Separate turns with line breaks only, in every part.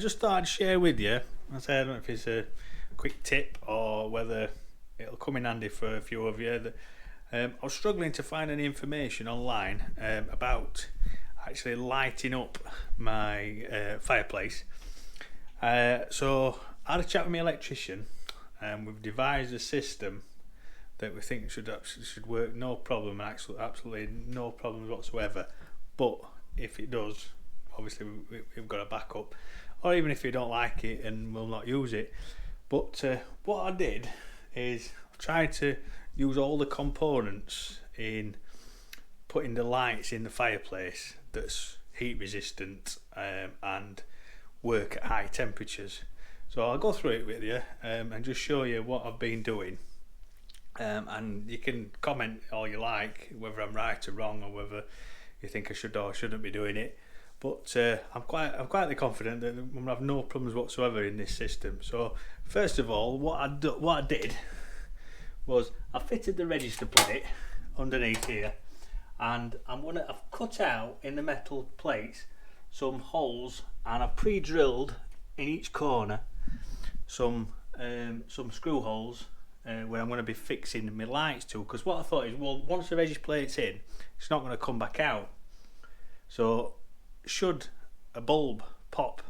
just thought I'd share with you. I don't know if it's a quick tip or whether it'll come in handy for a few of you. I was struggling to find any information online about actually lighting up my fireplace. So I had a chat with my electrician, and we've devised a system that we think should work no problem, and absolutely no problems whatsoever. But if it does, obviously we've got a backup, or even if you don't like it and will not use it. But what I did is try to use all the components in putting the lights in the fireplace that's heat resistant and work at high temperatures. So I'll go through it with you and just show you what I've been doing, and you can comment all you like whether I'm right or wrong, or whether you think I should or shouldn't be doing it. But I'm quietly confident that I'm gonna have no problems whatsoever in this system. So first of all, what I did was I fitted the register plate underneath here, and I've cut out in the metal plates some holes, and I've pre-drilled in each corner some screw holes where I'm going to be fixing my lights to. Because what I thought is, well, once the register plate's in, it's not going to come back out. So should a bulb pop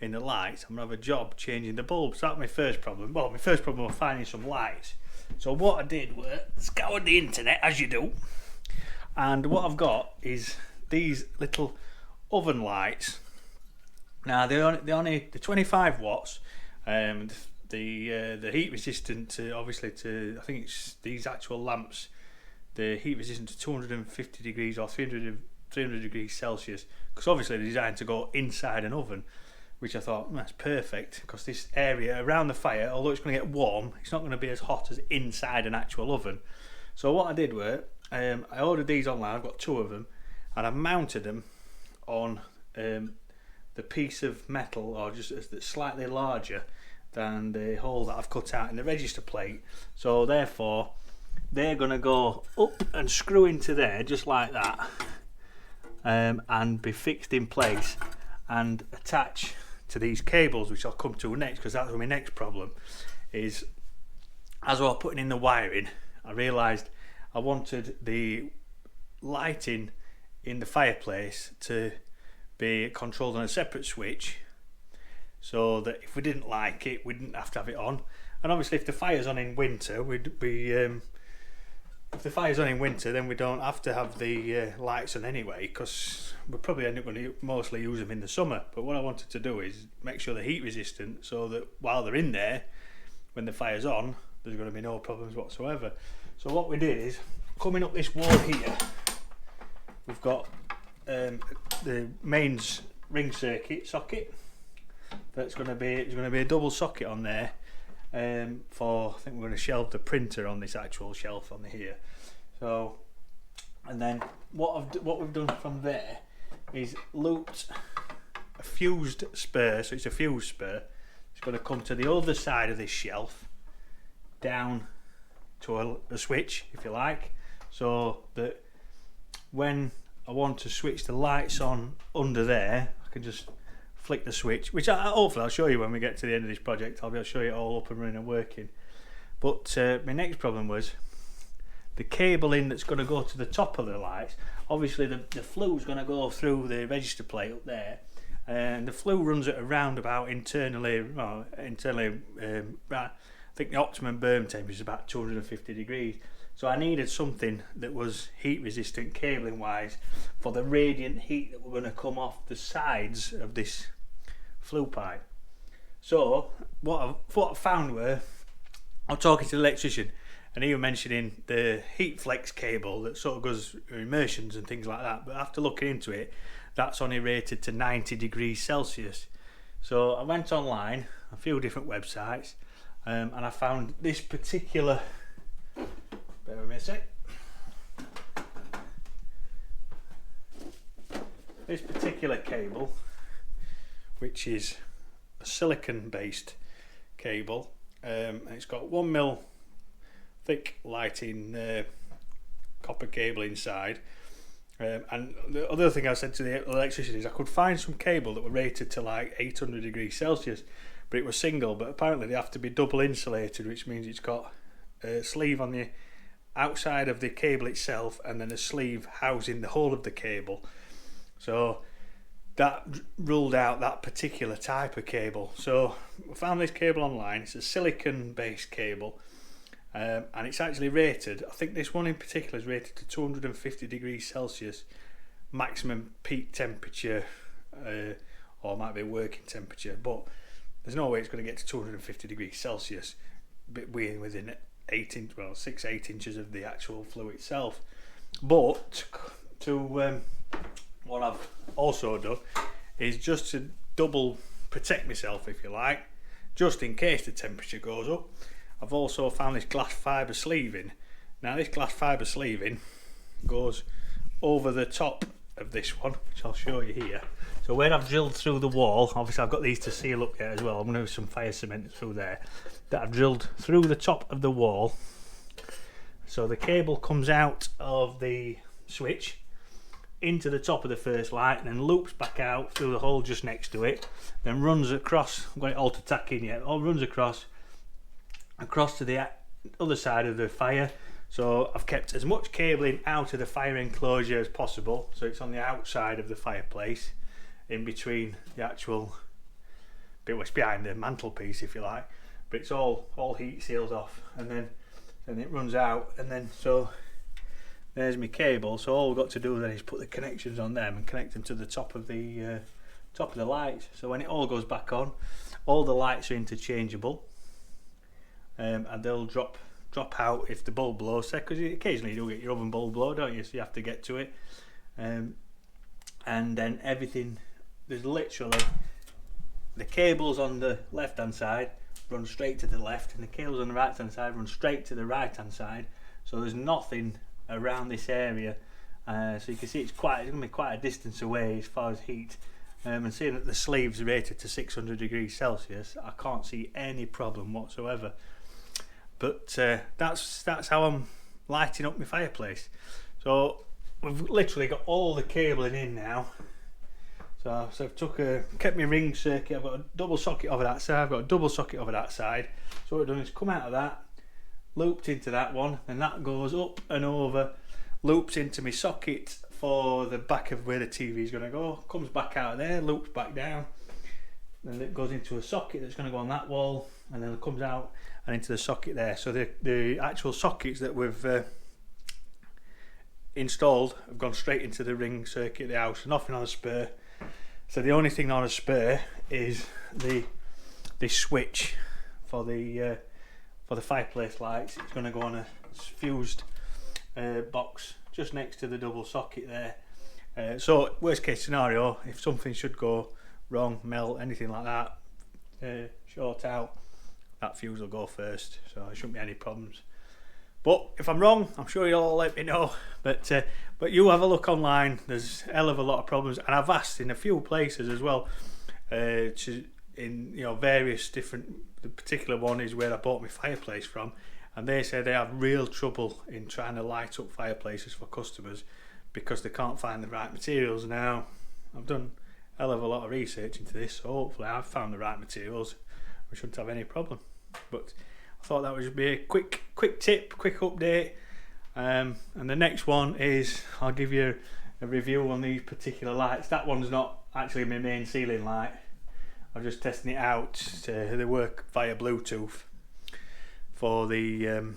in the lights, I'm going to have a job changing the bulbs. That's my first problem. Well, my first problem was finding some lights. So what I did was scoured the internet, as you do, and what I've got is these little oven lights. Now they're only 25 watts. The heat resistant obviously to, I think it's these actual lamps, the heat resistant to 250 degrees or 300 degrees Celsius, because obviously they're designed to go inside an oven, which I thought that's perfect, because this area around the fire, although it's going to get warm, it's not going to be as hot as inside an actual oven. So what I did was I ordered these online. I've got 2 of them, and I mounted them on the piece of metal, or just slightly larger than the hole that I've cut out in the register plate. So therefore they're going to go up and screw into there just like that, and be fixed in place and attach to these cables, which I'll come to next, because that's my next problem. Is as I was putting in the wiring, I realised I wanted the lighting in the fireplace to be controlled on a separate switch, so that if we didn't like it, we didn't have to have it on. And obviously if the fire's on in winter, if the fire's on in winter, then we don't have to have the lights on anyway, because we'll probably end up going to mostly use them in the summer. But what I wanted to do is make sure they're heat resistant, so that while they're in there, when the fire's on, there's going to be no problems whatsoever. So what we did is, coming up this wall here, we've got the mains ring circuit socket. It's going to be a double socket on there. I think we're going to shelve the printer on this actual shelf on here. So, and then what we've done from there is looped a fused spur. So it's a fused spur. It's going to come to the other side of this shelf, down to a switch, if you like, so that when I want to switch the lights on under there, I can just flick the switch, which hopefully I'll show you when we get to the end of this project. I'll be able to show you it all up and running and working. But my next problem was the cabling that's going to go to the top of the lights. Obviously the flue is going to go through the register plate up there, and the flue runs at a roundabout internally. I think the optimum burn temperature is about 250 degrees. So I needed something that was heat resistant cabling wise for the radiant heat that were going to come off the sides of this flue pipe. So what I found were, I was talking to the electrician, and he was mentioning the heat flex cable that sort of goes immersions and things like that. But after looking into it, that's only rated to 90 degrees Celsius. So I went online, a few different websites, and I found this particular, bear with me a sec, this particular cable, which is a silicon based cable, and it's got 1mm thick lighting copper cable inside, And the other thing I said to the electrician is I could find some cable that were rated to like 800 degrees Celsius, but it was single. But apparently they have to be double insulated, which means it's got a sleeve on the outside of the cable itself and then a sleeve housing the whole of the cable. So that ruled out that particular type of cable. So we found this cable online. It's a silicon based cable, and it's actually rated, I think this one in particular is rated to 250 degrees Celsius maximum peak temperature, or it might be working temperature, but there's no way it's going to get to 250 degrees Celsius within 6-8 inches of the actual flue itself. But what I've also done is just to double protect myself, if you like, just in case the temperature goes up. I've also found this glass fibre sleeving. Now this glass fibre sleeving goes over the top of this one, which I'll show you here. So where I've drilled through the wall, obviously I've got these to seal up yet as well, I'm going to have some fire cement through there, that I've drilled through the top of the wall. So the cable comes out of the switch into the top of the first light and then loops back out through the hole just next to it, then runs across, I've got it all to tack in yet, all runs across to the other side of the fire. So I've kept as much cabling out of the fire enclosure as possible, so it's on the outside of the fireplace, in between the actual bit what's behind the mantelpiece, if you like, but it's all heat sealed off, and then it runs out, and then so there's my cable. So all we've got to do then is put the connections on them and connect them to the top of the lights. So when it all goes back on, all the lights are interchangeable, and they'll drop out if the bulb blows, because occasionally you do get your oven bulb blow, don't you, so you have to get to it, and then everything, there's literally the cables on the left hand side run straight to the left, and the cables on the right hand side run straight to the right hand side, so there's nothing around this area, so you can see it's going to be quite a distance away as far as heat, and seeing that the sleeves are rated to 600 degrees Celsius, I can't see any problem whatsoever. But that's how I'm lighting up my fireplace. So we've literally got all the cabling in now. So I've kept my ring circuit. I've got a double socket over that side. I've got a double socket over that side. So what I've done is come out of that, looped into that one, and that goes up and over, loops into my socket for the back of where the TV is going to go. Comes back out of there, loops back down, then it goes into a socket that's going to go on that wall, and then it comes out and into the socket there. So the actual sockets that we've installed have gone straight into the ring circuit of the house, nothing on a spur. So the only thing on a spur is the switch for the fireplace lights. It's going to go on a fused box just next to the double socket there. So worst case scenario, if something should go wrong, melt, anything like that, short out, that fuse will go first, so there shouldn't be any problems. But if I'm wrong, I'm sure you'll all let me know. But you have a look online. There's a hell of a lot of problems, and I've asked in a few places as well, in various different. The particular one is where I bought my fireplace from, and they say they have real trouble in trying to light up fireplaces for customers because they can't find the right materials. Now, I've done a hell of a lot of research into this, so hopefully I've found the right materials. We shouldn't have any problem. But I thought that would be a quick tip, quick update. And the next one is I'll give you a review on these particular lights. That one's not actually my main ceiling light. I'm just testing it out. They work via Bluetooth for the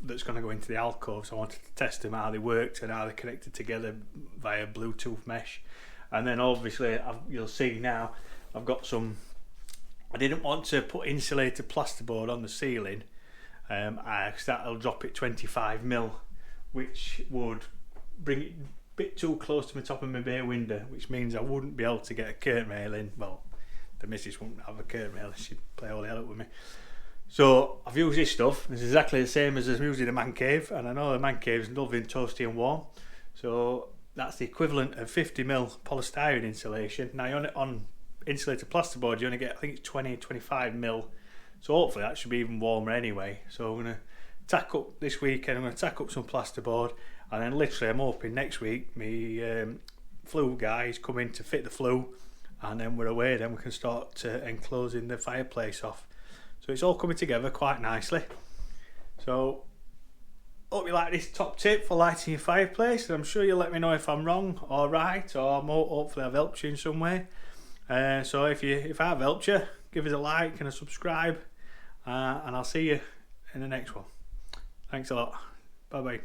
that's going to go into the alcove. So I wanted to test them, how they worked and how they connected together via Bluetooth mesh. And then obviously you'll see now I've got some. I didn't want to put insulated plasterboard on the ceiling, because that'll drop it 25mm, which would bring it a bit too close to the top of my bay window, which means I wouldn't be able to get a curtain rail in. Well, the missus wouldn't have a curtain rail, she'd play all the hell up with me. So I've used this stuff. It's exactly the same as I'm using a man cave, and I know the man cave is lovely and toasty and warm. So that's the equivalent of 50mm polystyrene insulation. Now on insulated plasterboard you only get, I think it's 20-25mm, so hopefully that should be even warmer anyway. So I'm going to tack up this weekend, I'm going to tack up some plasterboard. and then literally I'm hoping next week me flue guy is coming to fit the flue, and then we're away. Then we can start enclosing the fireplace off. So it's all coming together quite nicely. So hope you like this top tip for lighting your fireplace, and I'm sure you'll let me know if I'm wrong or right, or more. Hopefully I've helped you in some way. So if I've helped you, give us a like and a subscribe, and I'll see you in the next one. Thanks a lot. Bye bye.